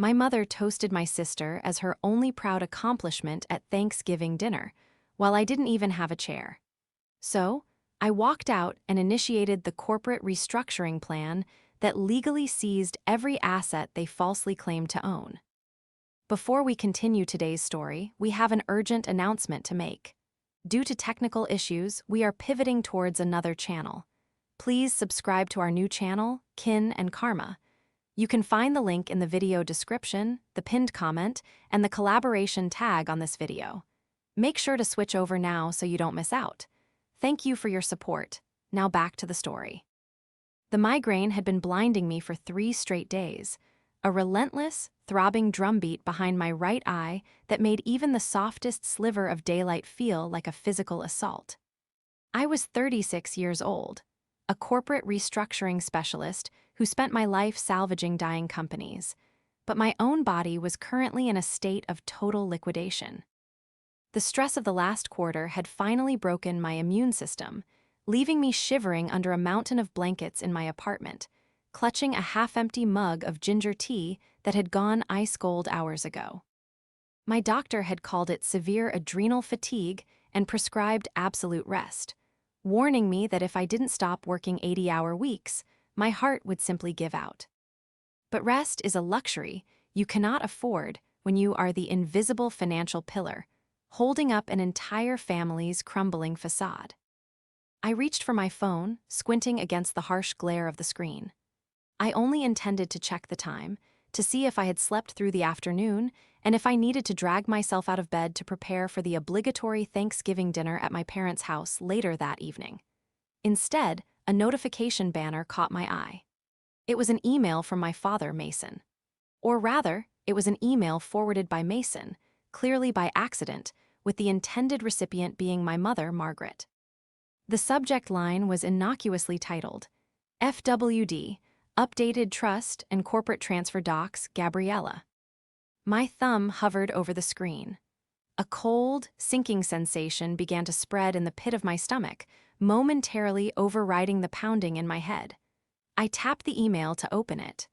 My mother toasted my sister as her only proud accomplishment at Thanksgiving dinner, while I didn't even have a chair. So, I walked out and initiated the corporate restructuring plan that legally seized every asset they falsely claimed to own. Before we continue today's story, we have an urgent announcement to make. Due to technical issues, we are pivoting towards another channel. Please subscribe to our new channel, Kin and Karma. You can find the link in the video description, the pinned comment, and the collaboration tag on this video. Make sure to switch over now so you don't miss out. Thank you for your support. Now back to the story. The migraine had been blinding me for 3 straight days, a relentless, throbbing drumbeat behind my right eye that made even the softest sliver of daylight feel like a physical assault. I was 36 years old, a corporate restructuring specialist who spent my life salvaging dying companies, but my own body was currently in a state of total liquidation. The stress of the last quarter had finally broken my immune system, leaving me shivering under a mountain of blankets in my apartment, clutching a half-empty mug of ginger tea that had gone ice-cold hours ago. My doctor had called it severe adrenal fatigue and prescribed absolute rest, warning me that if I didn't stop working 80-hour weeks, my heart would simply give out. But rest is a luxury you cannot afford when you are the invisible financial pillar, holding up an entire family's crumbling facade. I reached for my phone, squinting against the harsh glare of the screen. I only intended to check the time, to see if I had slept through the afternoon, and if I needed to drag myself out of bed to prepare for the obligatory Thanksgiving dinner at my parents' house later that evening. Instead, a notification banner caught my eye. It was an email from my father, Mason. Or rather, it was an email forwarded by Mason, clearly by accident, with the intended recipient being my mother, Margaret. The subject line was innocuously titled, FWD, Updated Trust and Corporate Transfer Docs, Gabriella. My thumb hovered over the screen. A cold, sinking sensation began to spread in the pit of my stomach, momentarily overriding the pounding in my head. I tapped the email to open it.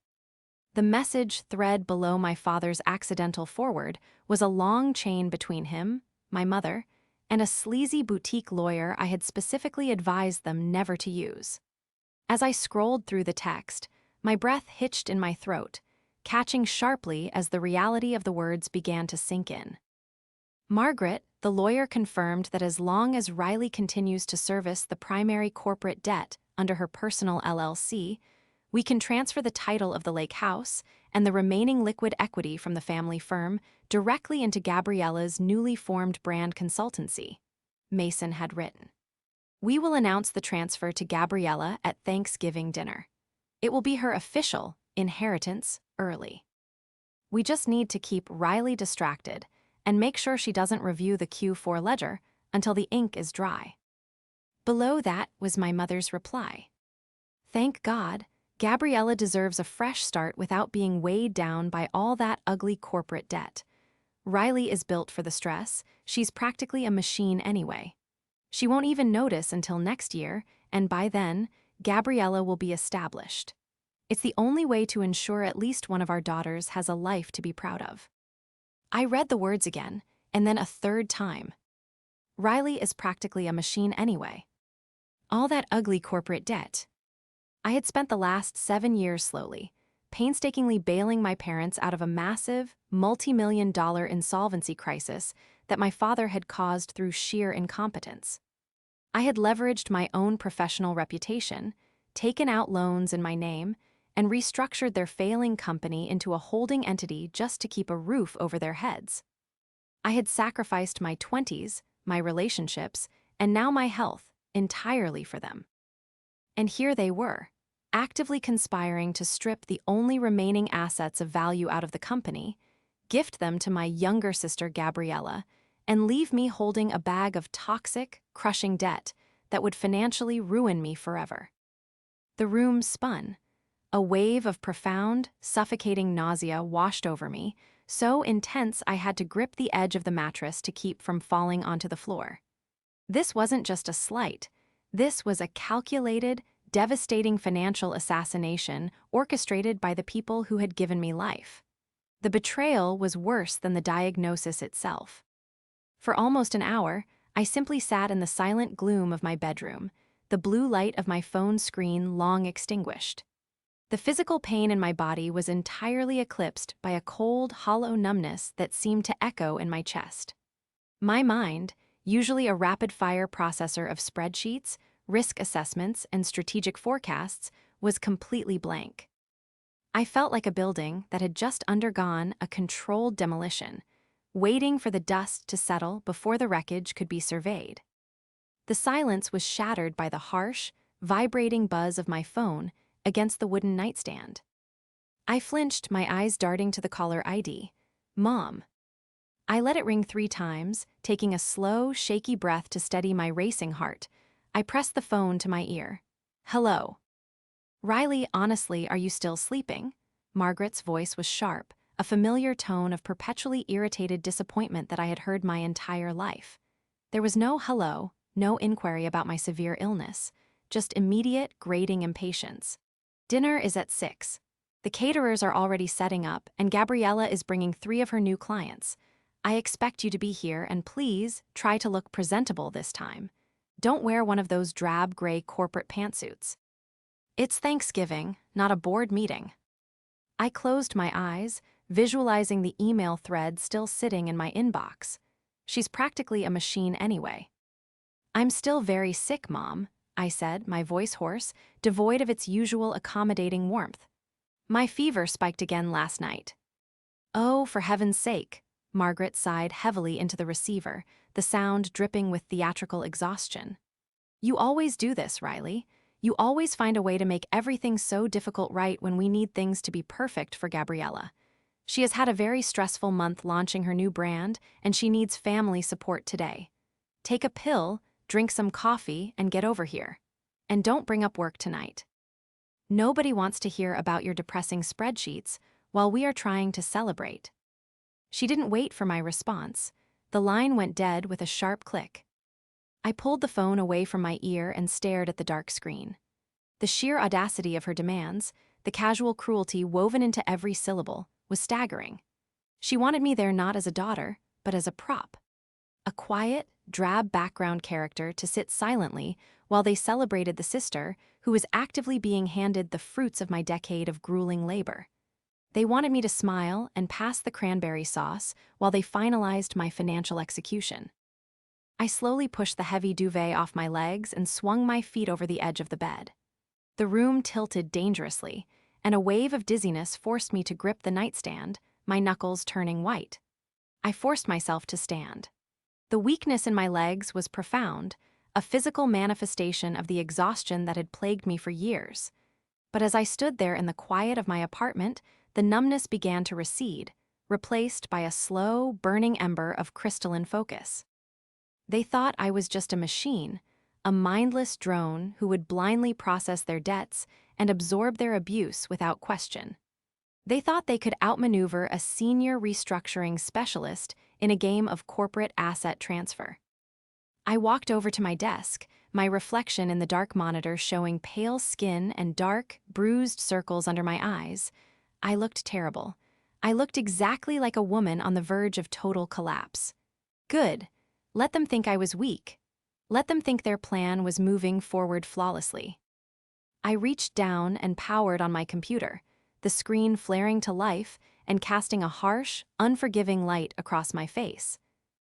The message thread below my father's accidental forward was a long chain between him, my mother, and a sleazy boutique lawyer I had specifically advised them never to use. As I scrolled through the text, my breath hitched in my throat, catching sharply as the reality of the words began to sink in. Margaret, the lawyer, confirmed that as long as Riley continues to service the primary corporate debt under her personal LLC, we can transfer the title of the lake house and the remaining liquid equity from the family firm directly into Gabriella's newly formed brand consultancy, Mason had written. We will announce the transfer to Gabriella at Thanksgiving dinner. It will be her official inheritance early. We just need to keep Riley distracted and make sure she doesn't review the Q4 ledger until the ink is dry. Below that was my mother's reply. Thank God, Gabriella deserves a fresh start without being weighed down by all that ugly corporate debt. Riley is built for the stress. She's practically a machine anyway. She won't even notice until next year, and by then, Gabriella will be established. It's the only way to ensure at least one of our daughters has a life to be proud of. I read the words again, and then a third time. Riley is practically a machine anyway. All that ugly corporate debt. I had spent the last 7 years slowly, painstakingly bailing my parents out of a massive, multi-million-dollar insolvency crisis that my father had caused through sheer incompetence. I had leveraged my own professional reputation, taken out loans in my name, and restructured their failing company into a holding entity just to keep a roof over their heads. I had sacrificed my 20s, my relationships, and now my health entirely for them. And here they were, actively conspiring to strip the only remaining assets of value out of the company, gift them to my younger sister Gabriella, and leave me holding a bag of toxic, crushing debt that would financially ruin me forever. The room spun. A wave of profound, suffocating nausea washed over me, so intense I had to grip the edge of the mattress to keep from falling onto the floor. This wasn't just a slight. This was a calculated, devastating financial assassination orchestrated by the people who had given me life. The betrayal was worse than the diagnosis itself. For almost an hour, I simply sat in the silent gloom of my bedroom, the blue light of my phone screen long extinguished. The physical pain in my body was entirely eclipsed by a cold, hollow numbness that seemed to echo in my chest. My mind, usually a rapid-fire processor of spreadsheets, risk assessments, and strategic forecasts, was completely blank. I felt like a building that had just undergone a controlled demolition, waiting for the dust to settle before the wreckage could be surveyed. The silence was shattered by the harsh, vibrating buzz of my phone against the wooden nightstand. I flinched, my eyes darting to the caller ID. Mom. I let it ring 3 times, taking a slow, shaky breath to steady my racing heart. I pressed the phone to my ear. Hello. Riley, honestly, are you still sleeping? Margaret's voice was sharp, a familiar tone of perpetually irritated disappointment that I had heard my entire life. There was no hello, no inquiry about my severe illness, just immediate, grating impatience. Dinner is at 6. The caterers are already setting up, and Gabriella is bringing 3 of her new clients. I expect you to be here, and please, try to look presentable this time. Don't wear one of those drab gray corporate pantsuits. It's Thanksgiving, not a board meeting. I closed my eyes, visualizing the email thread still sitting in my inbox. She's practically a machine anyway. I'm still very sick, Mom, I said, my voice hoarse, devoid of its usual accommodating warmth. My fever spiked again last night. Oh, for heaven's sake, Margaret sighed heavily into the receiver, the sound dripping with theatrical exhaustion. You always do this, Riley. You always find a way to make everything so difficult right when we need things to be perfect for Gabriella. She has had a very stressful month launching her new brand, and she needs family support today. Take a pill, drink some coffee, and get over here. And don't bring up work tonight. Nobody wants to hear about your depressing spreadsheets while we are trying to celebrate. She didn't wait for my response. The line went dead with a sharp click. I pulled the phone away from my ear and stared at the dark screen. The sheer audacity of her demands, the casual cruelty woven into every syllable, was staggering. She wanted me there not as a daughter, but as a prop. A quiet, drab background character to sit silently while they celebrated the sister who was actively being handed the fruits of my decade of grueling labor. They wanted me to smile and pass the cranberry sauce while they finalized my financial execution. I slowly pushed the heavy duvet off my legs and swung my feet over the edge of the bed. The room tilted dangerously, and a wave of dizziness forced me to grip the nightstand, my knuckles turning white. I forced myself to stand. The weakness in my legs was profound, a physical manifestation of the exhaustion that had plagued me for years. But as I stood there in the quiet of my apartment, the numbness began to recede, replaced by a slow, burning ember of crystalline focus. They thought I was just a machine, a mindless drone who would blindly process their debts and absorb their abuse without question. They thought they could outmaneuver a senior restructuring specialist in a game of corporate asset transfer. I walked over to my desk, my reflection in the dark monitor showing pale skin and dark, bruised circles under my eyes. I looked terrible. I looked exactly like a woman on the verge of total collapse. Good. Let them think I was weak. Let them think their plan was moving forward flawlessly. I reached down and powered on my computer, the screen flaring to life and casting a harsh, unforgiving light across my face.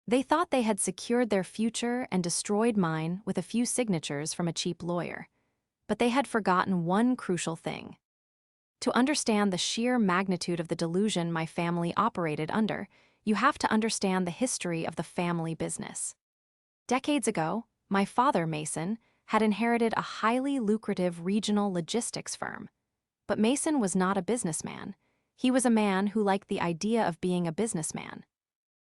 They thought they had secured their future and destroyed mine with a few signatures from a cheap lawyer. But they had forgotten one crucial thing. To understand the sheer magnitude of the delusion my family operated under, you have to understand the history of the family business. Decades ago, my father, Mason, had inherited a highly lucrative regional logistics firm. But Mason was not a businessman. He was a man who liked the idea of being a businessman.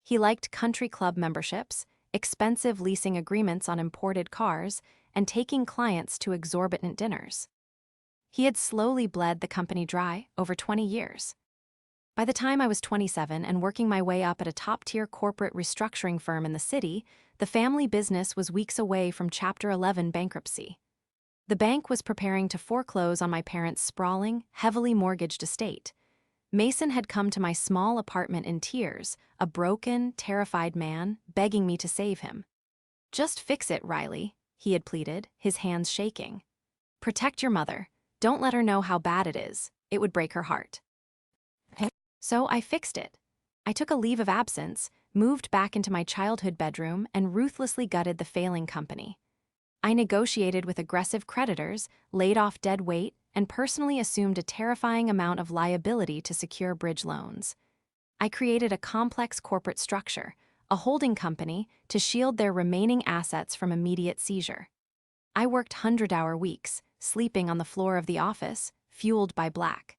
He liked country club memberships, expensive leasing agreements on imported cars, and taking clients to exorbitant dinners. He had slowly bled the company dry over 20 years. By the time I was 27 and working my way up at a top-tier corporate restructuring firm in the city, the family business was weeks away from Chapter 11 bankruptcy. The bank was preparing to foreclose on my parents' sprawling, heavily mortgaged estate. Mason had come to my small apartment in tears, a broken, terrified man, begging me to save him. "Just fix it, Riley," he had pleaded, his hands shaking. "Protect your mother. Don't let her know how bad it is. It would break her heart." So I fixed it. I took a leave of absence, moved back into my childhood bedroom, and ruthlessly gutted the failing company. I negotiated with aggressive creditors, laid off dead weight, and personally assumed a terrifying amount of liability to secure bridge loans. I created a complex corporate structure, a holding company, to shield their remaining assets from immediate seizure. I worked 100-hour weeks, sleeping on the floor of the office, fueled by black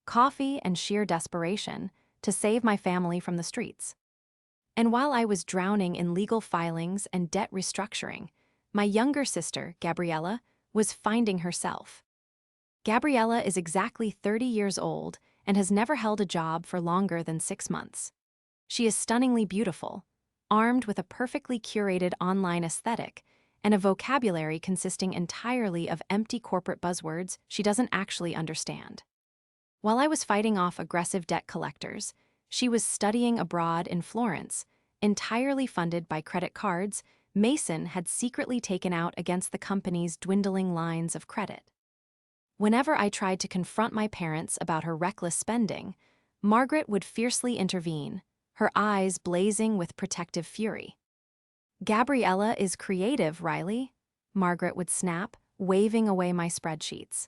coffee and sheer desperation, to save my family from the streets. And while I was drowning in legal filings and debt restructuring, my younger sister, Gabriella, was finding herself. Gabriella is exactly 30 years old and has never held a job for longer than 6 months. She is stunningly beautiful, armed with a perfectly curated online aesthetic and a vocabulary consisting entirely of empty corporate buzzwords she doesn't actually understand. While I was fighting off aggressive debt collectors, she was studying abroad in Florence, entirely funded by credit cards Mason had secretly taken out against the company's dwindling lines of credit. Whenever I tried to confront my parents about her reckless spending, Margaret would fiercely intervene, her eyes blazing with protective fury. "Gabriella is creative, Riley," Margaret would snap, waving away my spreadsheets.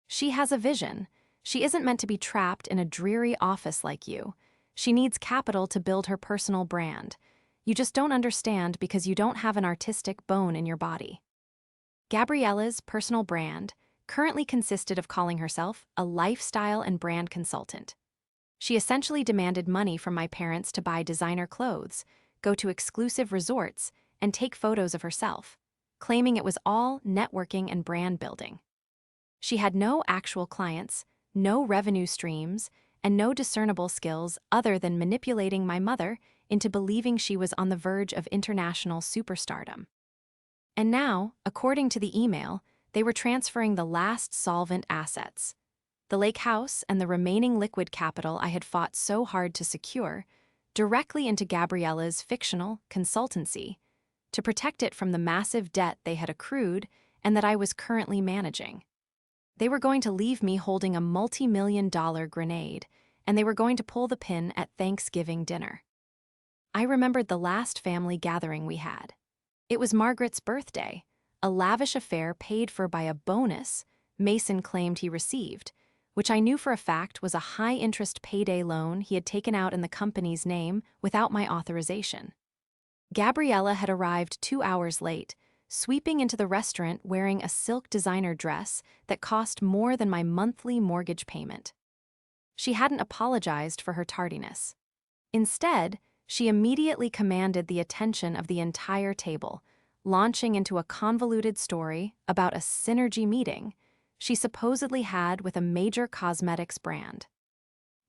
"She has a vision. She isn't meant to be trapped in a dreary office like you. She needs capital to build her personal brand. You just don't understand because you don't have an artistic bone in your body." Gabriella's personal brand currently consisted of calling herself a lifestyle and brand consultant. She essentially demanded money from my parents to buy designer clothes, go to exclusive resorts, and take photos of herself, claiming it was all networking and brand building. She had no actual clients, no revenue streams, and no discernible skills other than manipulating my mother into believing she was on the verge of international superstardom. And now, according to the email, they were transferring the last solvent assets, the lake house and the remaining liquid capital I had fought so hard to secure, directly into Gabriella's fictional consultancy, to protect it from the massive debt they had accrued and that I was currently managing. They were going to leave me holding a multi-million-dollar grenade, and they were going to pull the pin at Thanksgiving dinner. I remembered the last family gathering we had. It was Margaret's birthday, a lavish affair paid for by a bonus Mason claimed he received, which I knew for a fact was a high-interest payday loan he had taken out in the company's name without my authorization. Gabriella had arrived 2 hours late, sweeping into the restaurant wearing a silk designer dress that cost more than my monthly mortgage payment. She hadn't apologized for her tardiness. Instead, she immediately commanded the attention of the entire table, launching into a convoluted story about a synergy meeting she supposedly had with a major cosmetics brand.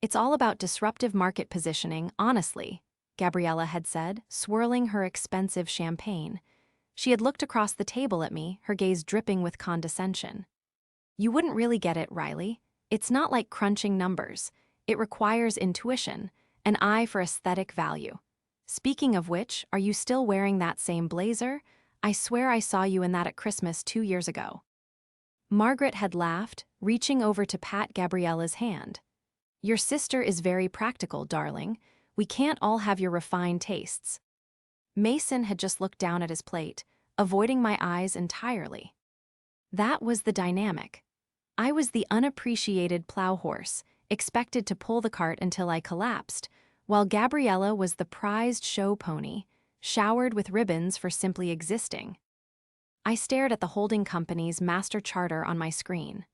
"It's all about disruptive market positioning, honestly," Gabriella had said, swirling her expensive champagne. She had looked across the table at me, her gaze dripping with condescension. "You wouldn't really get it, Riley. It's not like crunching numbers. It requires intuition, an eye for aesthetic value. Speaking of which, are you still wearing that same blazer? I swear I saw you in that at Christmas 2 years ago." Margaret had laughed, reaching over to pat Gabriella's hand. "Your sister is very practical, darling. We can't all have your refined tastes." Mason had just looked down at his plate, avoiding my eyes entirely. That was the dynamic. I was the unappreciated plow horse, expected to pull the cart until I collapsed, while Gabriella was the prized show pony, showered with ribbons for simply existing. I stared at the holding company's master charter on my screen.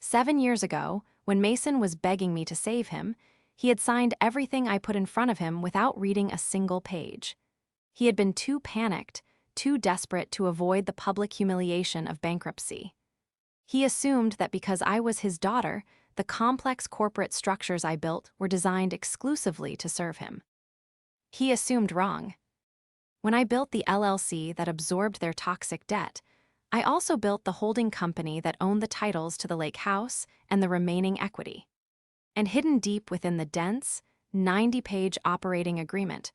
7 years ago, when Mason was begging me to save him, he had signed everything I put in front of him without reading a single page. He had been too panicked, too desperate to avoid the public humiliation of bankruptcy. He assumed that because I was his daughter, the complex corporate structures I built were designed exclusively to serve him. He assumed wrong. When I built the LLC that absorbed their toxic debt, I also built the holding company that owned the titles to the lake house and the remaining equity. And hidden deep within the dense, 90-page operating agreement,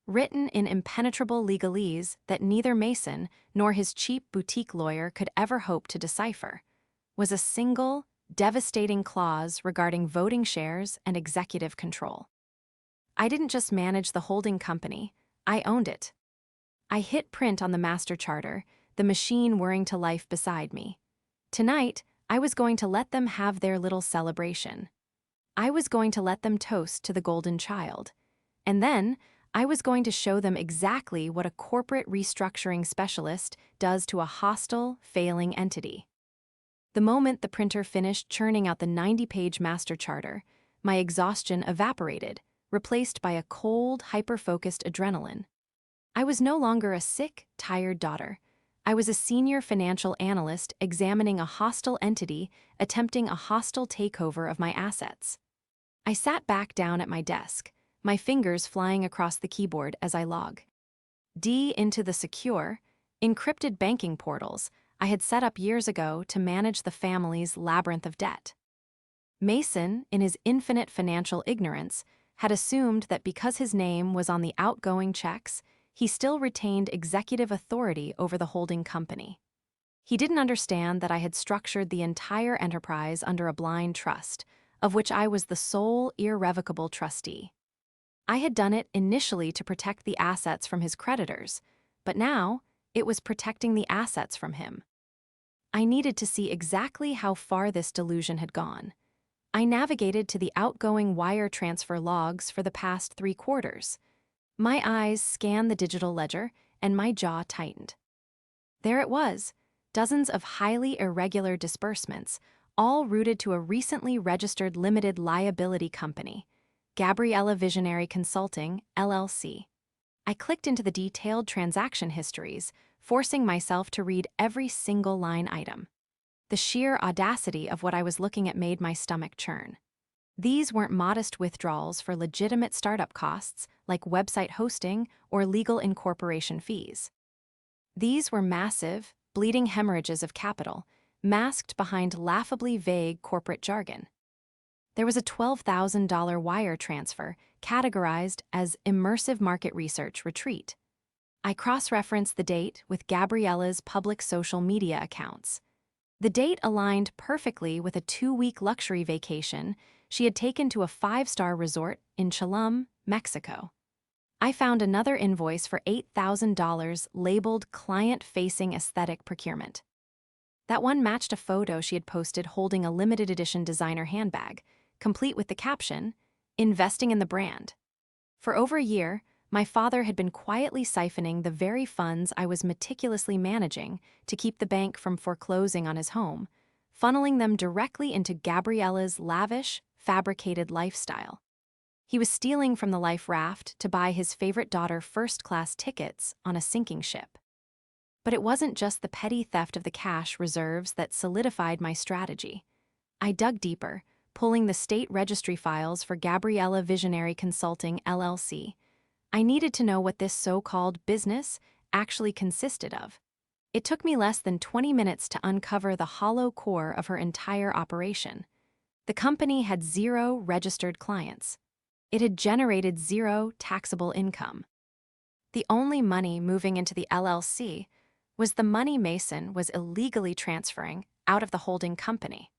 written in impenetrable legalese that neither Mason nor his cheap boutique lawyer could ever hope to decipher, was a single, devastating clause regarding voting shares and executive control. I didn't just manage the holding company, I owned it. I hit print on the master charter, the machine whirring to life beside me. Tonight, I was going to let them have their little celebration. I was going to let them toast to the golden child. And then, I was going to show them exactly what a corporate restructuring specialist does to a hostile, failing entity. The moment the printer finished churning out the 90-page master charter, my exhaustion evaporated, replaced by a cold, hyper-focused adrenaline. I was no longer a sick, tired daughter. I was a senior financial analyst examining a hostile entity attempting a hostile takeover of my assets. I sat back down at my desk, my fingers flying across the keyboard as I log D into the secure, encrypted banking portals I had set up years ago to manage the family's labyrinth of debt. Mason, in his infinite financial ignorance, had assumed that because his name was on the outgoing checks, he still retained executive authority over the holding company. He didn't understand that I had structured the entire enterprise under a blind trust, of which I was the sole irrevocable trustee. I had done it initially to protect the assets from his creditors, but now it was protecting the assets from him. I needed to see exactly how far this delusion had gone. I navigated to the outgoing wire transfer logs for the past 3 quarters. My eyes scanned the digital ledger, and my jaw tightened. There it was, dozens of highly irregular disbursements, all rooted to a recently registered limited liability company, Gabriella Visionary Consulting, LLC. I clicked into the detailed transaction histories, forcing myself to read every single line item. The sheer audacity of what I was looking at made my stomach churn. These weren't modest withdrawals for legitimate startup costs like website hosting or legal incorporation fees. These were massive, bleeding hemorrhages of capital, masked behind laughably vague corporate jargon. There was a $12,000 wire transfer categorized as immersive market research retreat. I cross-referenced the date with Gabriella's public social media accounts. The date aligned perfectly with a 2-week luxury vacation she had taken to a 5-star resort in Tulum, Mexico. I found another invoice for $8,000 labeled client-facing aesthetic procurement. That one matched a photo she had posted holding a limited edition designer handbag, complete with the caption, "Investing in the brand." For over a year, my father had been quietly siphoning the very funds I was meticulously managing to keep the bank from foreclosing on his home, funneling them directly into Gabriella's lavish, fabricated lifestyle. He was stealing from the life raft to buy his favorite daughter first-class tickets on a sinking ship. But it wasn't just the petty theft of the cash reserves that solidified my strategy. I dug deeper, pulling the state registry files for Gabriella Visionary Consulting, LLC. I needed to know what this so-called business actually consisted of. It took me less than 20 minutes to uncover the hollow core of her entire operation. The company had 0 registered clients. It had generated 0 taxable income. The only money moving into the LLC was the money Mason was illegally transferring out of the holding company.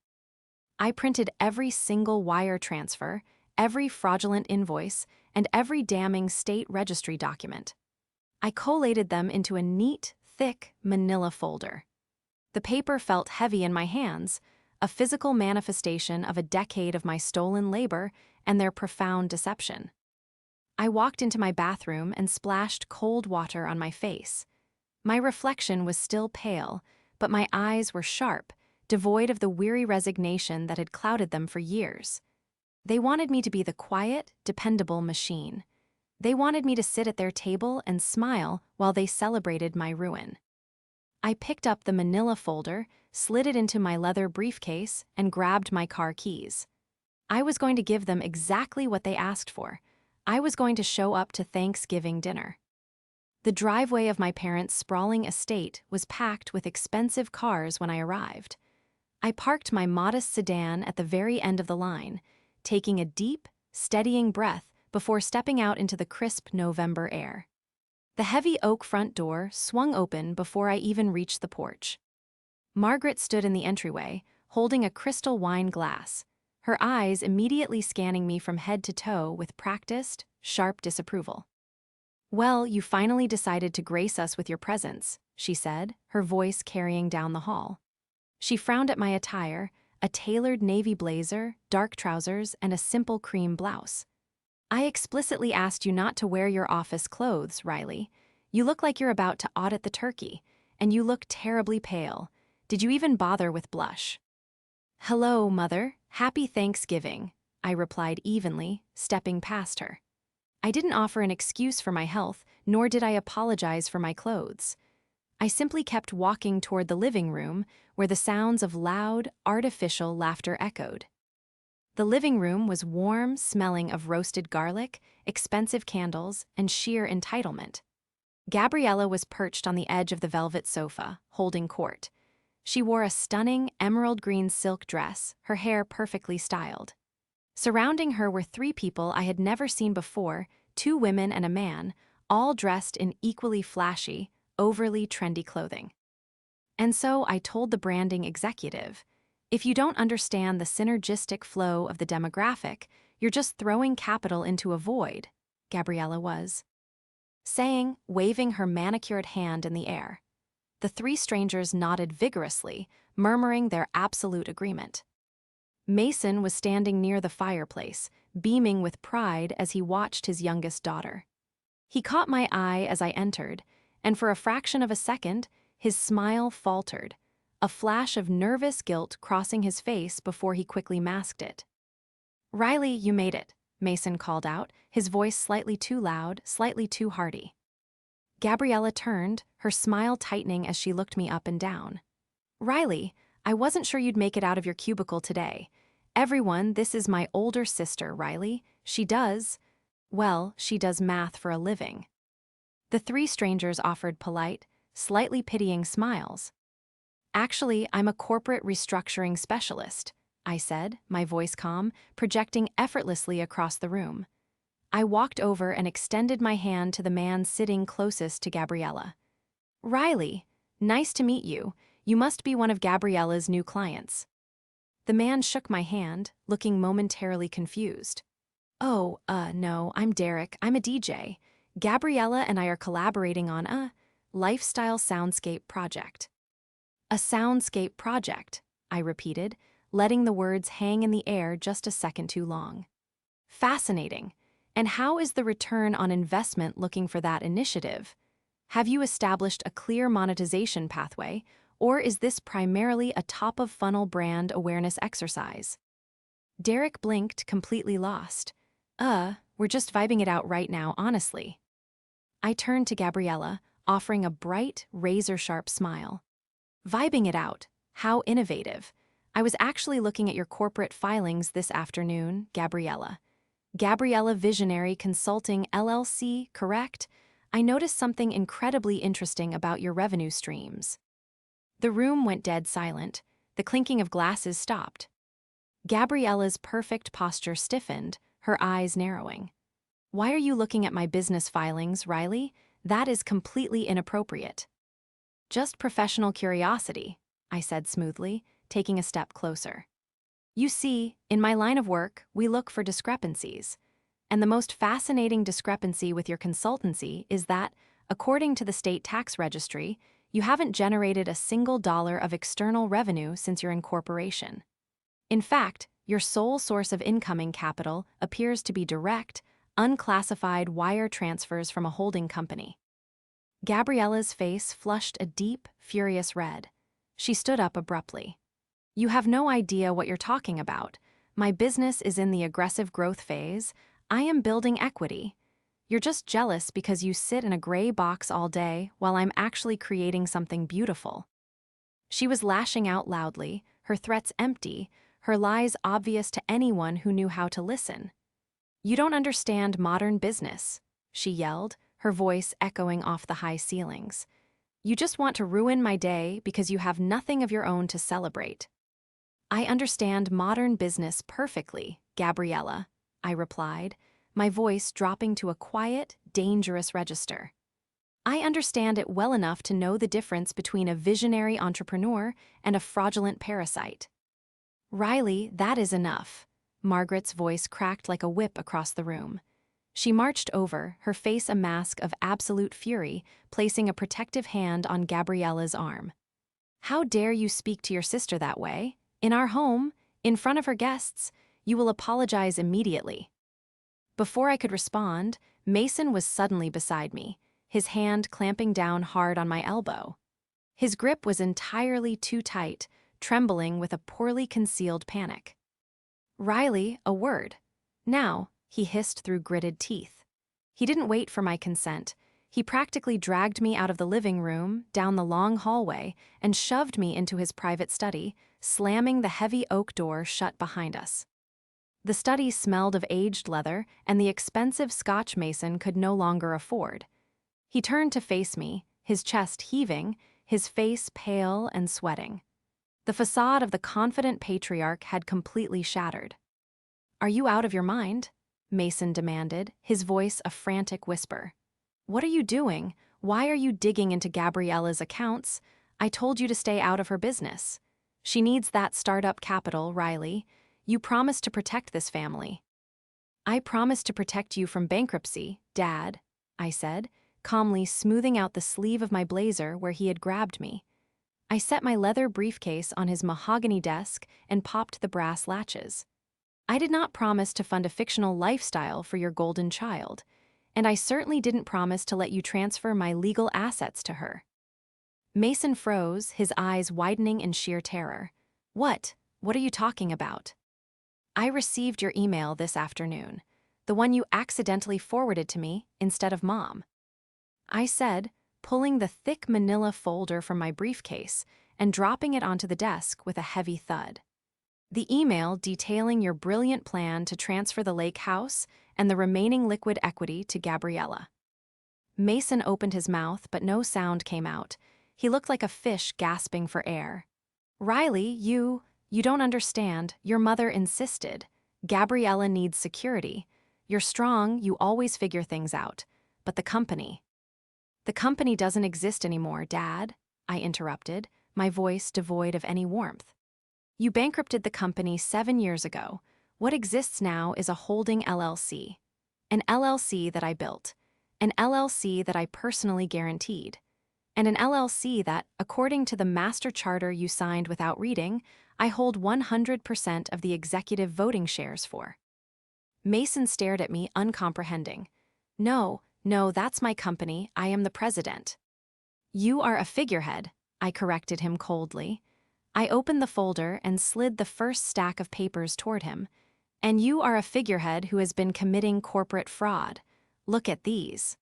I printed every single wire transfer, every fraudulent invoice, and every damning state registry document. I collated them into a neat, thick manila folder. The paper felt heavy in my hands, a physical manifestation of a decade of my stolen labor and their profound deception. I walked into my bathroom and splashed cold water on my face. My reflection was still pale, but my eyes were sharp, devoid of the weary resignation that had clouded them for years. They wanted me to be the quiet, dependable machine. They wanted me to sit at their table and smile while they celebrated my ruin. I picked up the manila folder, slid it into my leather briefcase, and grabbed my car keys. I was going to give them exactly what they asked for. I was going to show up to Thanksgiving dinner. The driveway of my parents' sprawling estate was packed with expensive cars when I arrived. I parked my modest sedan at the very end of the line, taking a deep, steadying breath before stepping out into the crisp November air. The heavy oak front door swung open before I even reached the porch. Margaret stood in the entryway, holding a crystal wine glass, her eyes immediately scanning me from head to toe with practiced, sharp disapproval. "Well, you finally decided to grace us with your presence," she said, her voice carrying down the hall. She frowned at my attire, a tailored navy blazer, dark trousers, and a simple cream blouse. "I explicitly asked you not to wear your office clothes, Riley. You look like you're about to audit the turkey, and you look terribly pale. Did you even bother with blush?" "Hello, Mother. Happy Thanksgiving," I replied evenly, stepping past her. I didn't offer an excuse for my health, nor did I apologize for my clothes. I simply kept walking toward the living room, where the sounds of loud, artificial laughter echoed. The living room was warm, smelling of roasted garlic, expensive candles, and sheer entitlement. Gabriella was perched on the edge of the velvet sofa, holding court. She wore a stunning emerald green silk dress, her hair perfectly styled. Surrounding her were three people I had never seen before, two women and a man, all dressed in equally flashy, overly trendy clothing. And so I told the branding executive, "If you don't understand the synergistic flow of the demographic, you're just throwing capital into a void," Gabriella was saying, waving her manicured hand in the air. The three strangers nodded vigorously, murmuring their absolute agreement. Mason was standing near the fireplace, beaming with pride as he watched his youngest daughter. He caught my eye as I entered, and for a fraction of a second, his smile faltered, a flash of nervous guilt crossing his face before he quickly masked it. "Riley, you made it," Mason called out, his voice slightly too loud, slightly too hearty. Gabriella turned, her smile tightening as she looked me up and down. "Riley, I wasn't sure you'd make it out of your cubicle today. Everyone, this is my older sister, Riley. She does math for a living." The three strangers offered polite, slightly pitying smiles. "Actually, I'm a corporate restructuring specialist," I said, my voice calm, projecting effortlessly across the room. I walked over and extended my hand to the man sitting closest to Gabriella. "Riley, nice to meet you. You must be one of Gabriella's new clients." The man shook my hand, looking momentarily confused. "Oh, no, I'm Derek. I'm a DJ. Gabriella and I are collaborating on a lifestyle soundscape project." "A soundscape project," I repeated, letting the words hang in the air just a second too long. "Fascinating. And how is the return on investment looking for that initiative? Have you established a clear monetization pathway, or is this primarily a top-of-funnel brand awareness exercise?" Derek blinked, completely lost. We're just vibing it out right now, honestly." I turned to Gabriella, offering a bright, razor-sharp smile. "Vibing it out? How innovative. I was actually looking at your corporate filings this afternoon, Gabriella. Gabriella Visionary Consulting LLC, correct? I noticed something incredibly interesting about your revenue streams." The room went dead silent. The clinking of glasses stopped. Gabriella's perfect posture stiffened, her eyes narrowing. "Why are you looking at my business filings, Riley? That is completely inappropriate." "Just professional curiosity," I said smoothly, taking a step closer. "You see, in my line of work, we look for discrepancies. And the most fascinating discrepancy with your consultancy is that, according to the state tax registry, you haven't generated a single dollar of external revenue since your incorporation. In fact, your sole source of incoming capital appears to be direct, unclassified wire transfers from a holding company." Gabriella's face flushed a deep, furious red. She stood up abruptly. "You have no idea what you're talking about. My business is in the aggressive growth phase. I am building equity. You're just jealous because you sit in a gray box all day while I'm actually creating something beautiful." She was lashing out loudly, her threats empty, her lies obvious to anyone who knew how to listen. "You don't understand modern business," she yelled, her voice echoing off the high ceilings. "You just want to ruin my day because you have nothing of your own to celebrate." "I understand modern business perfectly," Gabriella, I replied, my voice dropping to a quiet, dangerous register. I understand it well enough to know the difference between a visionary entrepreneur and a fraudulent parasite. Riley, that is enough. Margaret's voice cracked like a whip across the room. She marched over, her face a mask of absolute fury, placing a protective hand on Gabriella's arm. How dare you speak to your sister that way? In our home, in front of her guests, you will apologize immediately. Before I could respond, Mason was suddenly beside me, his hand clamping down hard on my elbow. His grip was entirely too tight, trembling with a poorly concealed panic. Riley, a word. Now, he hissed through gritted teeth. He didn't wait for my consent. He practically dragged me out of the living room, down the long hallway, and shoved me into his private study, slamming the heavy oak door shut behind us. The study smelled of aged leather and the expensive Scotch Mason could no longer afford. He turned to face me, his chest heaving, his face pale and sweating. The facade of the confident patriarch had completely shattered. "Are you out of your mind?" Mason demanded, his voice a frantic whisper. "What are you doing? Why are you digging into Gabriella's accounts? I told you to stay out of her business. She needs that startup capital, Riley. You promised to protect this family." "I promised to protect you from bankruptcy, Dad," I said, calmly smoothing out the sleeve of my blazer where he had grabbed me. I set my leather briefcase on his mahogany desk and popped the brass latches. "I did not promise to fund a fictional lifestyle for your golden child, and I certainly didn't promise to let you transfer my legal assets to her." Mason froze, his eyes widening in sheer terror. What are you talking about?" "I received your email this afternoon, the one you accidentally forwarded to me instead of Mom," I said, pulling the thick manila folder from my briefcase and dropping it onto the desk with a heavy thud. "The email detailing your brilliant plan to transfer the lake house and the remaining liquid equity to Gabriella." Mason opened his mouth, but no sound came out. He looked like a fish gasping for air. "Riley, you don't understand. Your mother insisted. Gabriella needs security. You're strong, you always figure things out. But the company..." "The company doesn't exist anymore, Dad," I interrupted, my voice devoid of any warmth. "You bankrupted the company 7 years ago. What exists now is a holding LLC. An LLC that I built. An LLC that I personally guaranteed. And an LLC that, according to the master charter you signed without reading, I hold 100% of the executive voting shares for." Mason stared at me, uncomprehending. No, that's my company. I am the president." "You are a figurehead," I corrected him coldly. I opened the folder and slid the first stack of papers toward him. "And you are a figurehead who has been committing corporate fraud. Look at these."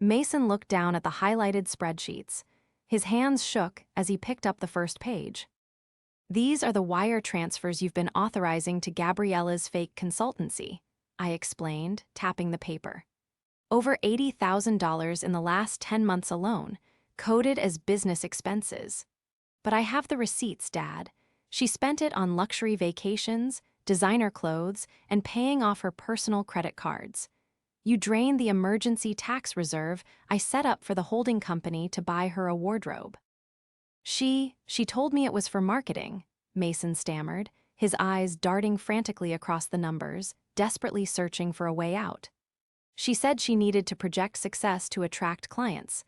Mason looked down at the highlighted spreadsheets. His hands shook as he picked up the first page. "These are the wire transfers you've been authorizing to Gabriella's fake consultancy," I explained, tapping the paper. "Over $80,000 in the last 10 months alone, coded as business expenses. But I have the receipts, Dad. She spent it on luxury vacations, designer clothes, and paying off her personal credit cards. You drained the emergency tax reserve I set up for the holding company to buy her a wardrobe." She told me it was for marketing," Mason stammered, his eyes darting frantically across the numbers, desperately searching for a way out. "She said she needed to project success to attract clients.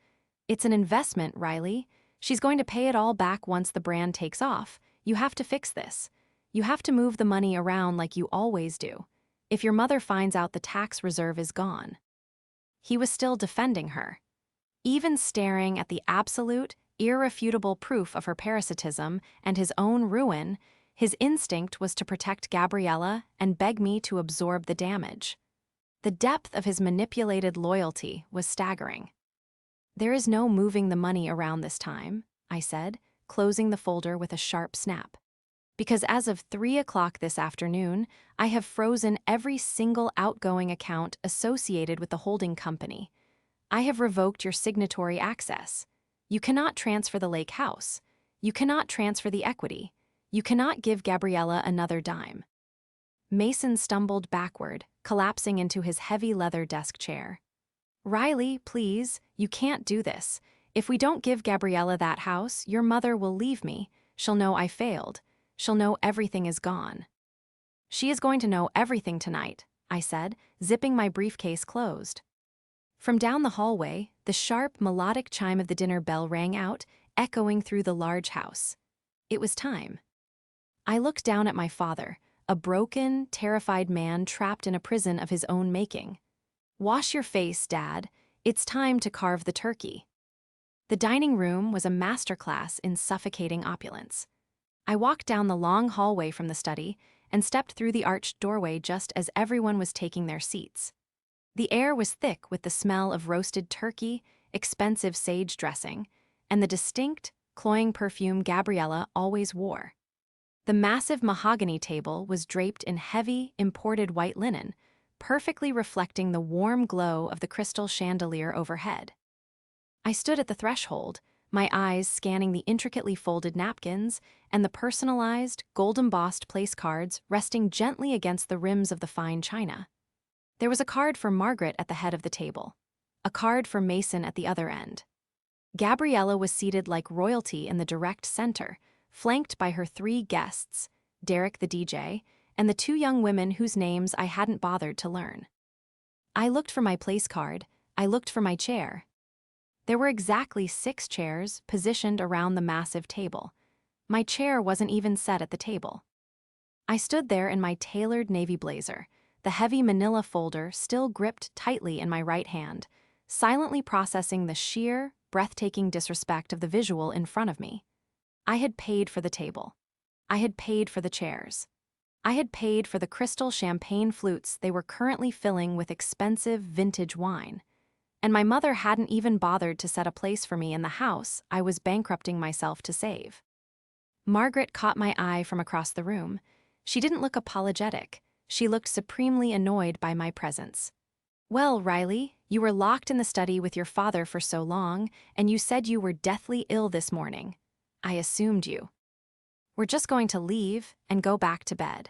It's an investment, Riley. She's going to pay it all back once the brand takes off. You have to fix this. You have to move the money around like you always do. If your mother finds out the tax reserve is gone." He was still defending her. Even staring at the absolute, irrefutable proof of her parasitism and his own ruin, his instinct was to protect Gabriella and beg me to absorb the damage. The depth of his manipulated loyalty was staggering. "There is no moving the money around this time," I said, closing the folder with a sharp snap. "Because as of 3 o'clock this afternoon, I have frozen every single outgoing account associated with the holding company. I have revoked your signatory access. You cannot transfer the lake house. You cannot transfer the equity. You cannot give Gabriella another dime." Mason stumbled backward, collapsing into his heavy leather desk chair. "Riley, please, you can't do this. If we don't give Gabriella that house, your mother will leave me. She'll know I failed. She'll know everything is gone." "She is going to know everything tonight," I said, zipping my briefcase closed. From down the hallway, the sharp, melodic chime of the dinner bell rang out, echoing through the large house. It was time. I looked down at my father, a broken, terrified man trapped in a prison of his own making. "Wash your face, Dad. It's time to carve the turkey." The dining room was a masterclass in suffocating opulence. I walked down the long hallway from the study and stepped through the arched doorway just as everyone was taking their seats. The air was thick with the smell of roasted turkey, expensive sage dressing, and the distinct, cloying perfume Gabriella always wore. The massive mahogany table was draped in heavy, imported white linen, perfectly reflecting the warm glow of the crystal chandelier overhead. I stood at the threshold, my eyes scanning the intricately folded napkins and the personalized, gold-embossed place cards resting gently against the rims of the fine china. There was a card for Margaret at the head of the table, a card for Mason at the other end. Gabriella was seated like royalty in the direct center, flanked by her 3 guests, Derek the DJ, and the 2 young women whose names I hadn't bothered to learn. I looked for my place card, I looked for my chair. There were exactly 6 chairs positioned around the massive table. My chair wasn't even set at the table. I stood there in my tailored navy blazer, the heavy manila folder still gripped tightly in my right hand, silently processing the sheer, breathtaking disrespect of the visual in front of me. I had paid for the table. I had paid for the chairs. I had paid for the crystal champagne flutes they were currently filling with expensive vintage wine. And my mother hadn't even bothered to set a place for me in the house I was bankrupting myself to save. Margaret caught my eye from across the room. She didn't look apologetic. She looked supremely annoyed by my presence. "Well, Riley, you were locked in the study with your father for so long, and you said you were deathly ill this morning. I assumed you. We're just going to leave and go back to bed.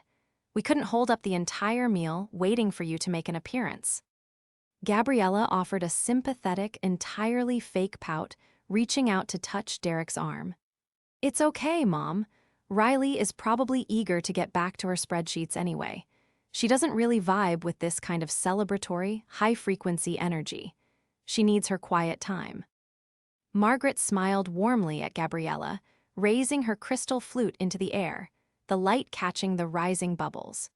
We couldn't hold up the entire meal waiting for you to make an appearance." Gabriella offered a sympathetic, entirely fake pout, reaching out to touch Derek's arm. "It's okay, Mom. Riley is probably eager to get back to her spreadsheets anyway. She doesn't really vibe with this kind of celebratory, high-frequency energy. She needs her quiet time." Margaret smiled warmly at Gabriella, raising her crystal flute into the air, the light catching the rising bubbles.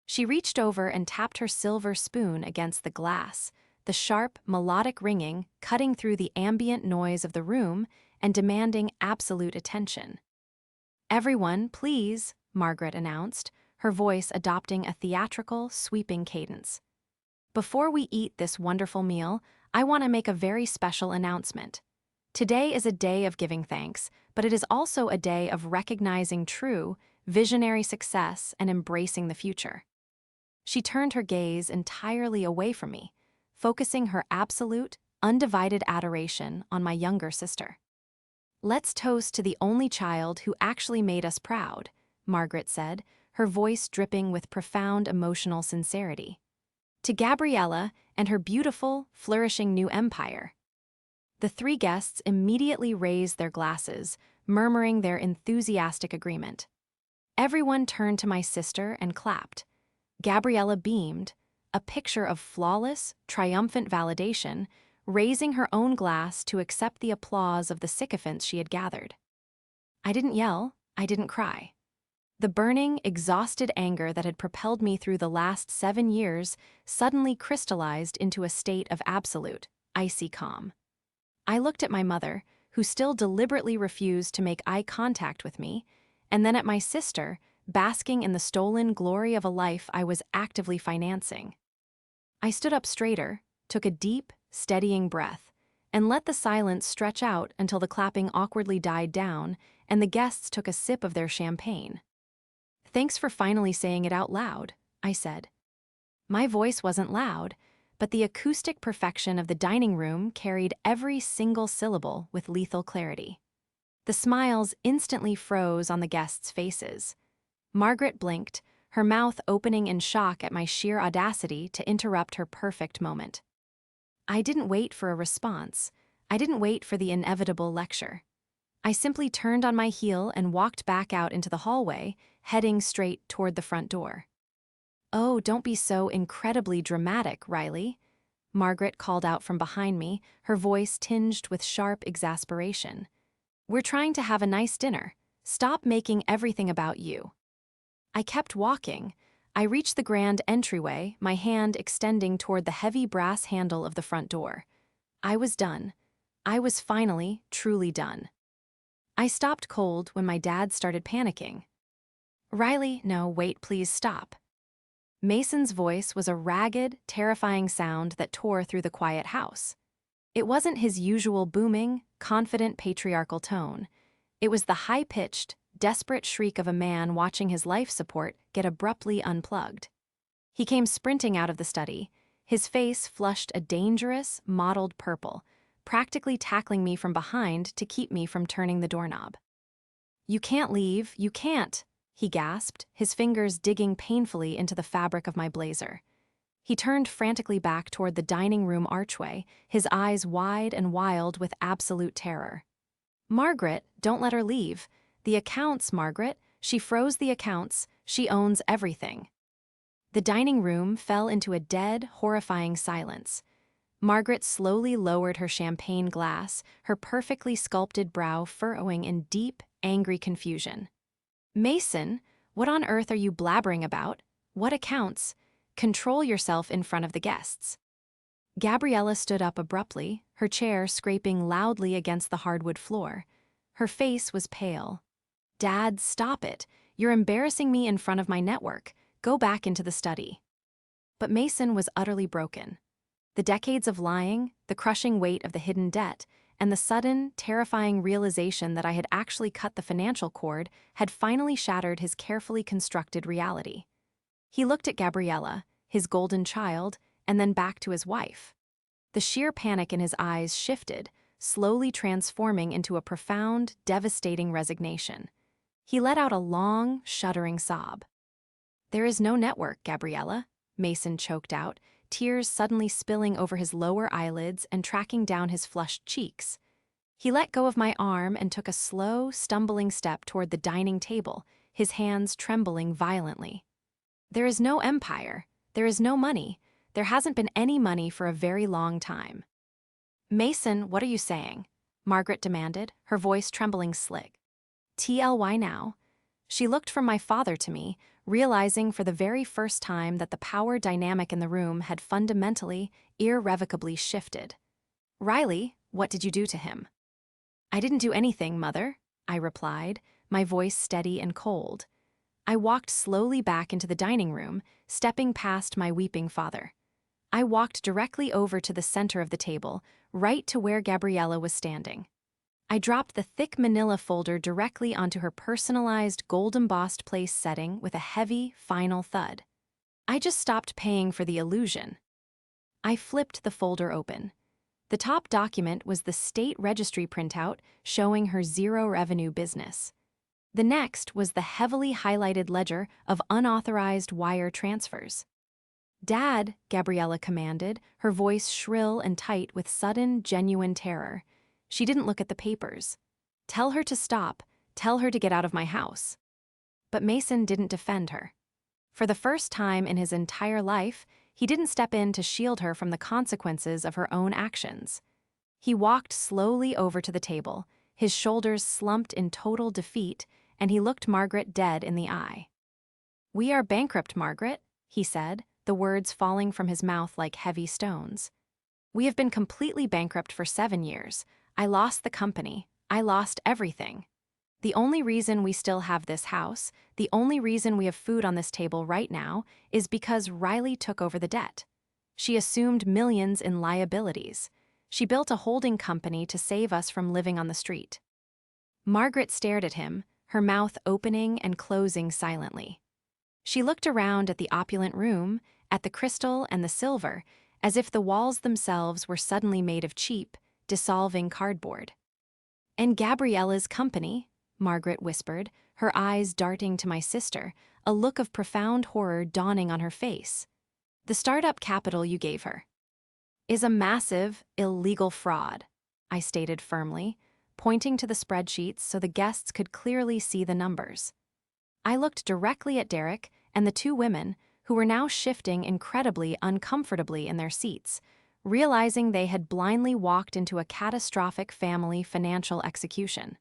She reached over and tapped her silver spoon against the glass, the sharp, melodic ringing cutting through the ambient noise of the room and demanding absolute attention. "Everyone, please," Margaret announced, her voice adopting a theatrical, sweeping cadence. "Before we eat this wonderful meal, I want to make a very special announcement. Today is a day of giving thanks, but it is also a day of recognizing true, visionary success and embracing the future." She turned her gaze entirely away from me, focusing her absolute, undivided adoration on my younger sister. "Let's toast to the only child who actually made us proud," Margaret said, her voice dripping with profound emotional sincerity. "To Gabriella and her beautiful, flourishing new empire." The 3 guests immediately raised their glasses, murmuring their enthusiastic agreement. Everyone turned to my sister and clapped. Gabriella beamed, a picture of flawless, triumphant validation, raising her own glass to accept the applause of the sycophants she had gathered. I didn't yell, I didn't cry. The burning, exhausted anger that had propelled me through the last 7 years suddenly crystallized into a state of absolute, icy calm. I looked at my mother, who still deliberately refused to make eye contact with me, and then at my sister, basking in the stolen glory of a life I was actively financing. I stood up straighter, took a deep, steadying breath, and let the silence stretch out until the clapping awkwardly died down and the guests took a sip of their champagne. "Thanks for finally saying it out loud," I said. My voice wasn't loud, but the acoustic perfection of the dining room carried every single syllable with lethal clarity. The smiles instantly froze on the guests' faces. Margaret blinked, her mouth opening in shock at my sheer audacity to interrupt her perfect moment. I didn't wait for a response. I didn't wait for the inevitable lecture. I simply turned on my heel and walked back out into the hallway, heading straight toward the front door. "Oh, don't be so incredibly dramatic, Riley," Margaret called out from behind me, her voice tinged with sharp exasperation. "We're trying to have a nice dinner. Stop making everything about you." I kept walking. I reached the grand entryway, my hand extending toward the heavy brass handle of the front door. I was done. I was finally, truly done. I stopped cold when my dad started panicking. "Riley, no, wait, please stop." Mason's voice was a ragged, terrifying sound that tore through the quiet house. It wasn't his usual booming, confident patriarchal tone. It was the high-pitched, desperate shriek of a man watching his life support get abruptly unplugged. He came sprinting out of the study, his face flushed a dangerous, mottled purple, practically tackling me from behind to keep me from turning the doorknob. "You can't leave, you can't," he gasped, his fingers digging painfully into the fabric of my blazer. He turned frantically back toward the dining room archway, his eyes wide and wild with absolute terror. "Margaret, don't let her leave. The accounts, Margaret. She froze the accounts. She owns everything." The dining room fell into a dead, horrifying silence. Margaret slowly lowered her champagne glass, her perfectly sculpted brow furrowing in deep, angry confusion. "Mason, what on earth are you blabbering about? What accounts? Control yourself in front of the guests." Gabriella stood up abruptly, her chair scraping loudly against the hardwood floor. Her face was pale. "Dad, stop it. You're embarrassing me in front of my network. Go back into the study." But Mason was utterly broken. The decades of lying, the crushing weight of the hidden debt, and the sudden, terrifying realization that I had actually cut the financial cord had finally shattered his carefully constructed reality. He looked at Gabriella, his golden child, and then back to his wife. The sheer panic in his eyes shifted, slowly transforming into a profound, devastating resignation. He let out a long, shuddering sob. "There is no network, Gabriella," Mason choked out, tears suddenly spilling over his lower eyelids and tracking down his flushed cheeks. He let go of my arm and took a slow, stumbling step toward the dining table, his hands trembling violently. "There is no empire. There is no money. There hasn't been any money for a very long time." "Mason, what are you saying?" Margaret demanded, her voice trembling slick. "TLY now." She looked from my father to me, realizing for the very first time that the power dynamic in the room had fundamentally, irrevocably shifted. "Riley, what did you do to him?" "I didn't do anything, Mother," I replied, my voice steady and cold. I walked slowly back into the dining room, stepping past my weeping father. I walked directly over to the center of the table, right to where Gabriella was standing. I dropped the thick manila folder directly onto her personalized gold-embossed place setting with a heavy, final thud. I just stopped paying for the illusion. I flipped the folder open. The top document was the state registry printout showing her zero-revenue business. The next was the heavily highlighted ledger of unauthorized wire transfers. "Dad," Gabriella commanded, her voice shrill and tight with sudden, genuine terror. She didn't look at the papers. "Tell her to stop. Tell her to get out of my house." But Mason didn't defend her. For the first time in his entire life, he didn't step in to shield her from the consequences of her own actions. He walked slowly over to the table, his shoulders slumped in total defeat, and he looked Margaret dead in the eye. "We are bankrupt, Margaret," he said, the words falling from his mouth like heavy stones. "We have been completely bankrupt for 7 years. I lost the company. I lost everything. The only reason we still have this house, the only reason we have food on this table right now, is because Riley took over the debt. She assumed millions in liabilities. She built a holding company to save us from living on the street." Margaret stared at him, her mouth opening and closing silently. She looked around at the opulent room, at the crystal and the silver, as if the walls themselves were suddenly made of cheap, dissolving cardboard. "And Gabriella's company," Margaret whispered, her eyes darting to my sister, a look of profound horror dawning on her face. "The startup capital you gave her is a massive, illegal fraud," I stated firmly, pointing to the spreadsheets so the guests could clearly see the numbers. I looked directly at Derek and the two women, who were now shifting incredibly uncomfortably in their seats, realizing they had blindly walked into a catastrophic family financial execution.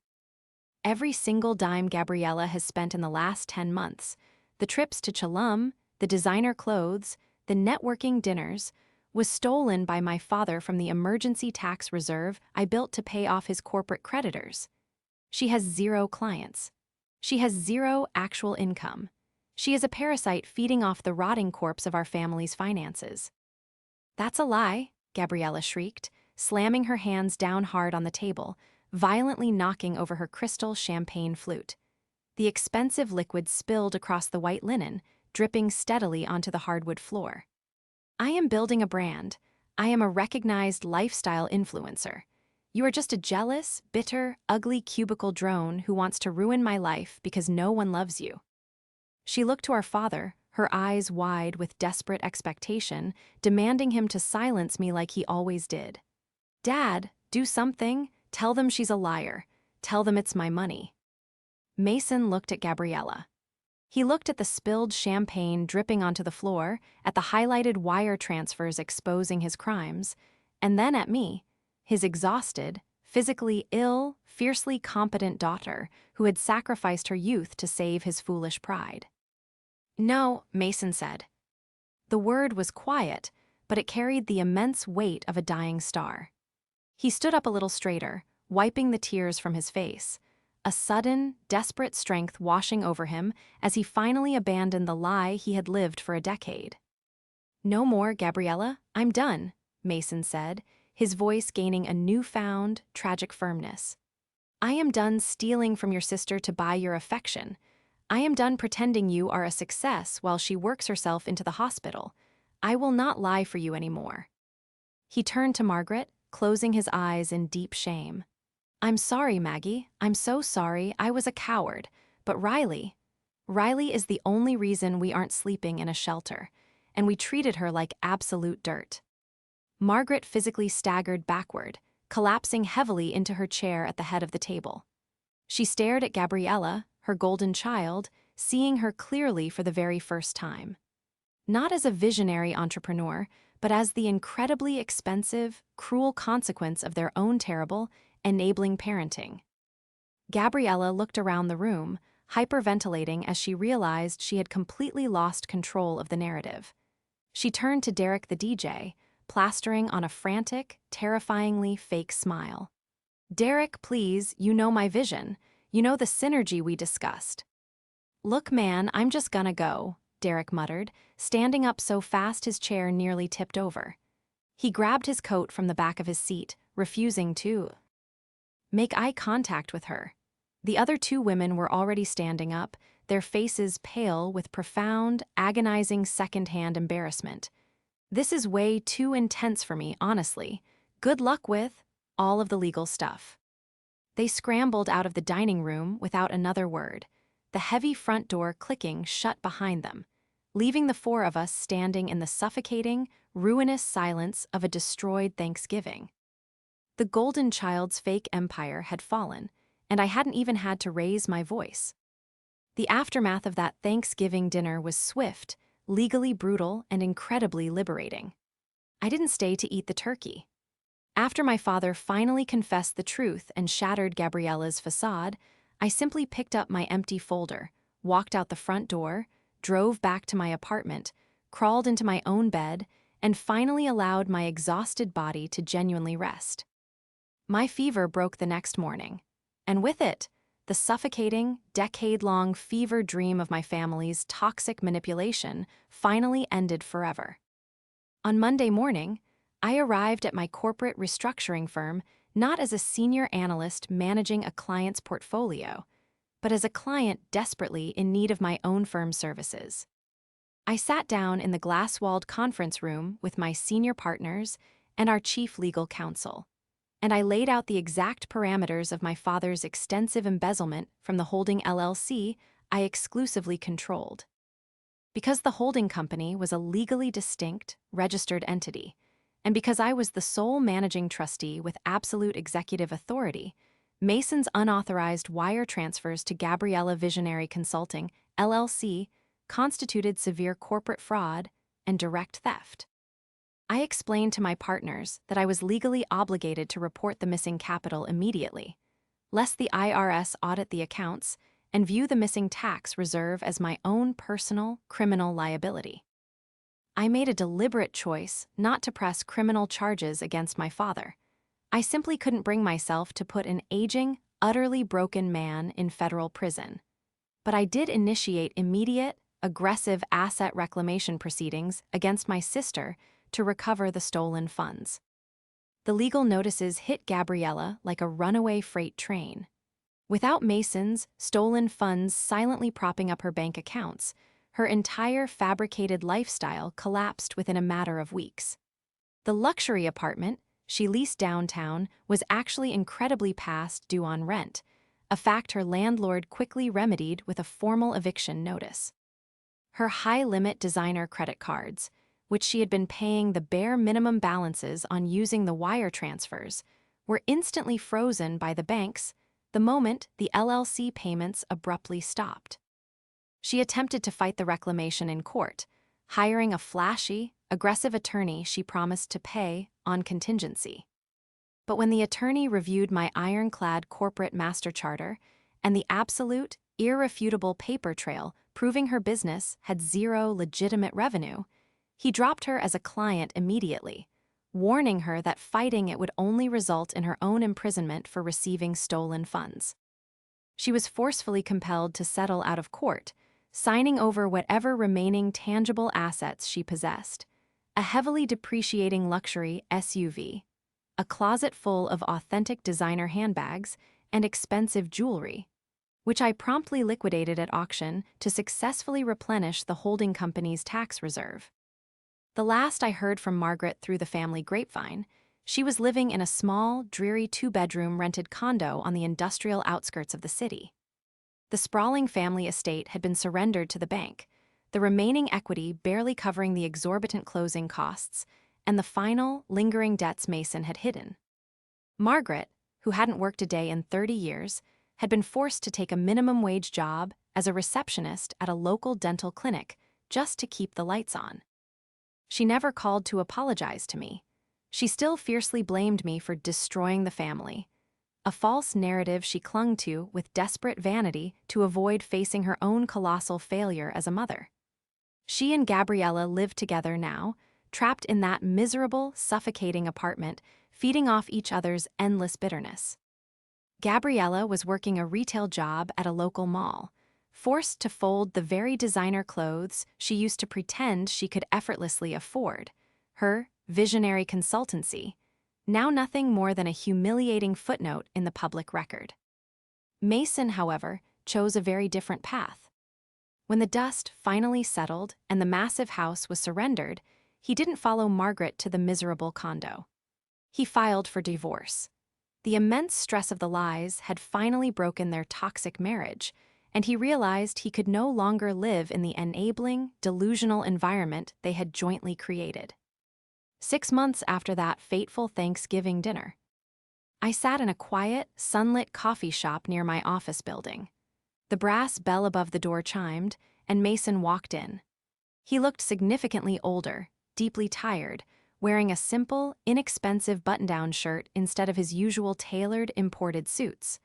Every single dime Gabriella has spent in the last 10 months, the trips to Chalum, the designer clothes, the networking dinners, was stolen by my father from the emergency tax reserve I built to pay off his corporate creditors. She has 0 clients. She has 0 actual income. She is a parasite feeding off the rotting corpse of our family's finances. "That's a lie," Gabriella shrieked, slamming her hands down hard on the table, violently knocking over her crystal champagne flute. The expensive liquid spilled across the white linen, dripping steadily onto the hardwood floor. "I am building a brand. I am a recognized lifestyle influencer. You are just a jealous, bitter, ugly cubicle drone who wants to ruin my life because no one loves you." She looked to our father, her eyes wide with desperate expectation, demanding him to silence me like he always did. "Dad, do something. Tell them she's a liar. Tell them it's my money." Mason looked at Gabriella. He looked at the spilled champagne dripping onto the floor, at the highlighted wire transfers exposing his crimes, and then at me, his exhausted, physically ill, fiercely competent daughter who had sacrificed her youth to save his foolish pride. "No," Mason said. The word was quiet, but it carried the immense weight of a dying star. He stood up a little straighter, wiping the tears from his face, a sudden, desperate strength washing over him as he finally abandoned the lie he had lived for a decade. "No more, Gabriella. I'm done," Mason said, his voice gaining a newfound, tragic firmness. "I am done stealing from your sister to buy your affection. I am done pretending you are a success while she works herself into the hospital. I will not lie for you anymore." He turned to Margaret, closing his eyes in deep shame. "I'm sorry, Maggie. I'm so sorry. I was a coward. But Riley is the only reason we aren't sleeping in a shelter, and we treated her like absolute dirt." Margaret physically staggered backward, collapsing heavily into her chair at the head of the table. She stared at Gabriella, her golden child, seeing her clearly for the very first time. Not as a visionary entrepreneur, but as the incredibly expensive, cruel consequence of their own terrible, enabling parenting. Gabriella looked around the room, hyperventilating as she realized she had completely lost control of the narrative. She turned to Derek the DJ, plastering on a frantic, terrifyingly fake smile. "Derek, please, you know my vision. You know the synergy we discussed." "Look, man, I'm just gonna go," Derek muttered, standing up so fast his chair nearly tipped over. He grabbed his coat from the back of his seat, refusing to make eye contact with her. The other two women were already standing up, their faces pale with profound, agonizing second-hand embarrassment. "This is way too intense for me, honestly. Good luck with all of the legal stuff." They scrambled out of the dining room without another word, the heavy front door clicking shut behind them, leaving the 4 of us standing in the suffocating, ruinous silence of a destroyed Thanksgiving. The golden child's fake empire had fallen, and I hadn't even had to raise my voice. The aftermath of that Thanksgiving dinner was swift, legally brutal, and incredibly liberating. I didn't stay to eat the turkey. After my father finally confessed the truth and shattered Gabriella's facade, I simply picked up my empty folder, walked out the front door, drove back to my apartment, crawled into my own bed, and finally allowed my exhausted body to genuinely rest. My fever broke the next morning, and with it, the suffocating, decade-long fever dream of my family's toxic manipulation finally ended forever. On Monday morning, I arrived at my corporate restructuring firm not as a senior analyst managing a client's portfolio, but as a client desperately in need of my own firm's services. I sat down in the glass-walled conference room with my senior partners and our chief legal counsel. and I laid out the exact parameters of my father's extensive embezzlement from the holding LLC I exclusively controlled. Because the holding company was a legally distinct, registered entity, and because I was the sole managing trustee with absolute executive authority, Mason's unauthorized wire transfers to Gabriella Visionary Consulting, LLC, constituted severe corporate fraud and direct theft. I explained to my partners that I was legally obligated to report the missing capital immediately, lest the IRS audit the accounts and view the missing tax reserve as my own personal criminal liability. I made a deliberate choice not to press criminal charges against my father. I simply couldn't bring myself to put an aging, utterly broken man in federal prison. But I did initiate immediate, aggressive asset reclamation proceedings against my sister to recover the stolen funds. The legal notices hit Gabriella like a runaway freight train. Without Mason's stolen funds silently propping up her bank accounts, her entire fabricated lifestyle collapsed within a matter of weeks. The luxury apartment she leased downtown was actually incredibly past due on rent, a fact her landlord quickly remedied with a formal eviction notice. Her high-limit designer credit cards, which she had been paying the bare minimum balances on using the wire transfers, were instantly frozen by the banks the moment the LLC payments abruptly stopped. She attempted to fight the reclamation in court, hiring a flashy, aggressive attorney she promised to pay on contingency. But when the attorney reviewed my ironclad corporate master charter and the absolute, irrefutable paper trail proving her business had zero legitimate revenue, he dropped her as a client immediately, warning her that fighting it would only result in her own imprisonment for receiving stolen funds. She was forcefully compelled to settle out of court, signing over whatever remaining tangible assets she possessed: a heavily depreciating luxury SUV, a closet full of authentic designer handbags, and expensive jewelry, which I promptly liquidated at auction to successfully replenish the holding company's tax reserve. The last I heard from Margaret through the family grapevine, she was living in a small, dreary two-bedroom rented condo on the industrial outskirts of the city. The sprawling family estate had been surrendered to the bank, the remaining equity barely covering the exorbitant closing costs and the final, lingering debts Mason had hidden. Margaret, who hadn't worked a day in 30 years, had been forced to take a minimum-wage job as a receptionist at a local dental clinic just to keep the lights on. She never called to apologize to me. She still fiercely blamed me for destroying the family, a false narrative she clung to with desperate vanity to avoid facing her own colossal failure as a mother. She and Gabriella lived together now, trapped in that miserable, suffocating apartment, feeding off each other's endless bitterness. Gabriella was working a retail job at a local mall, forced to fold the very designer clothes she used to pretend she could effortlessly afford, her visionary consultancy, now nothing more than a humiliating footnote in the public record. Mason, however, chose a very different path. When the dust finally settled and the massive house was surrendered, he didn't follow Margaret to the miserable condo. He filed for divorce. The immense stress of the lies had finally broken their toxic marriage, and he realized he could no longer live in the enabling, delusional environment they had jointly created. 6 months after that fateful Thanksgiving dinner, I sat in a quiet, sunlit coffee shop near my office building. The brass bell above the door chimed, and Mason walked in. He looked significantly older, deeply tired, wearing a simple, inexpensive button-down shirt instead of his usual tailored, imported suits.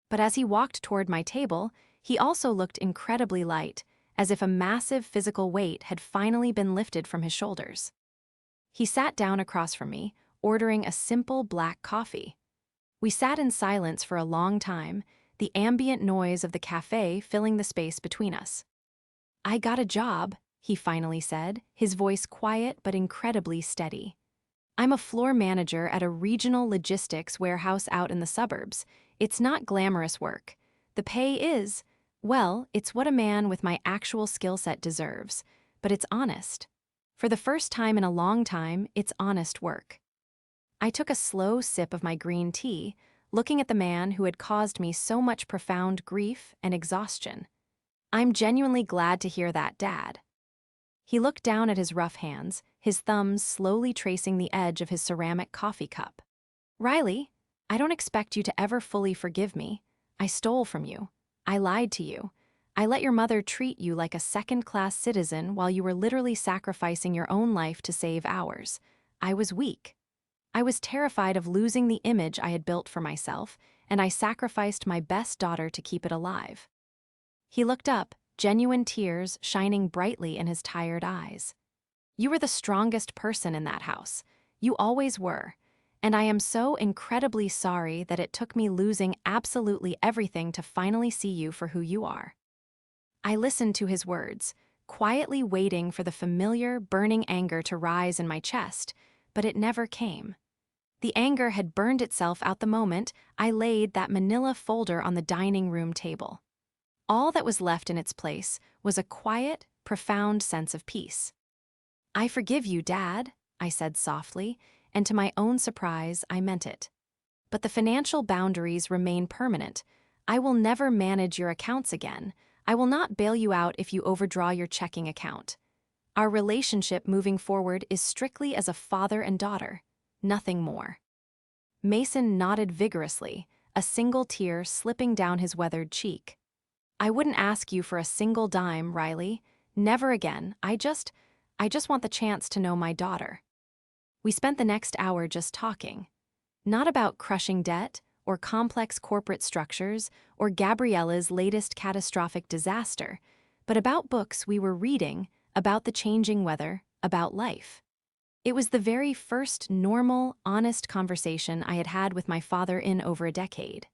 But as he walked toward my table, he also looked incredibly light, as if a massive physical weight had finally been lifted from his shoulders. He sat down across from me, ordering a simple black coffee. We sat in silence for a long time, the ambient noise of the cafe filling the space between us. "I got a job," he finally said, his voice quiet but incredibly steady. "I'm a floor manager at a regional logistics warehouse out in the suburbs. It's not glamorous work. The pay is, well, it's what a man with my actual skill set deserves, but it's honest. For the first time in a long time, it's honest work." I took a slow sip of my green tea, looking at the man who had caused me so much profound grief and exhaustion. I'm genuinely glad to hear that, Dad. He looked down at his rough hands, his thumbs slowly tracing the edge of his ceramic coffee cup. Riley, I don't expect you to ever fully forgive me. I stole from you. I lied to you. I let your mother treat you like a second-class citizen while you were literally sacrificing your own life to save ours. I was weak. I was terrified of losing the image I had built for myself, and I sacrificed my best daughter to keep it alive. He looked up, genuine tears shining brightly in his tired eyes. You were the strongest person in that house. You always were. And I am so incredibly sorry that it took me losing absolutely everything to finally see you for who you are. I listened to his words, quietly waiting for the familiar, burning anger to rise in my chest, but it never came. The anger had burned itself out the moment I laid that manila folder on the dining room table. All that was left in its place was a quiet, profound sense of peace. I forgive you, Dad, I said softly, and to my own surprise, I meant it. But the financial boundaries remain permanent. I will never manage your accounts again. I will not bail you out if you overdraw your checking account. Our relationship moving forward is strictly as a father and daughter, nothing more. Mason nodded vigorously, a single tear slipping down his weathered cheek. I wouldn't ask you for a single dime, Riley. Never again. I just want the chance to know my daughter. We spent the next hour just talking. Not about crushing debt, or complex corporate structures, or Gabriella's latest catastrophic disaster, but about books we were reading, about the changing weather, about life. It was the very first normal, honest conversation I had had with my father in over a decade.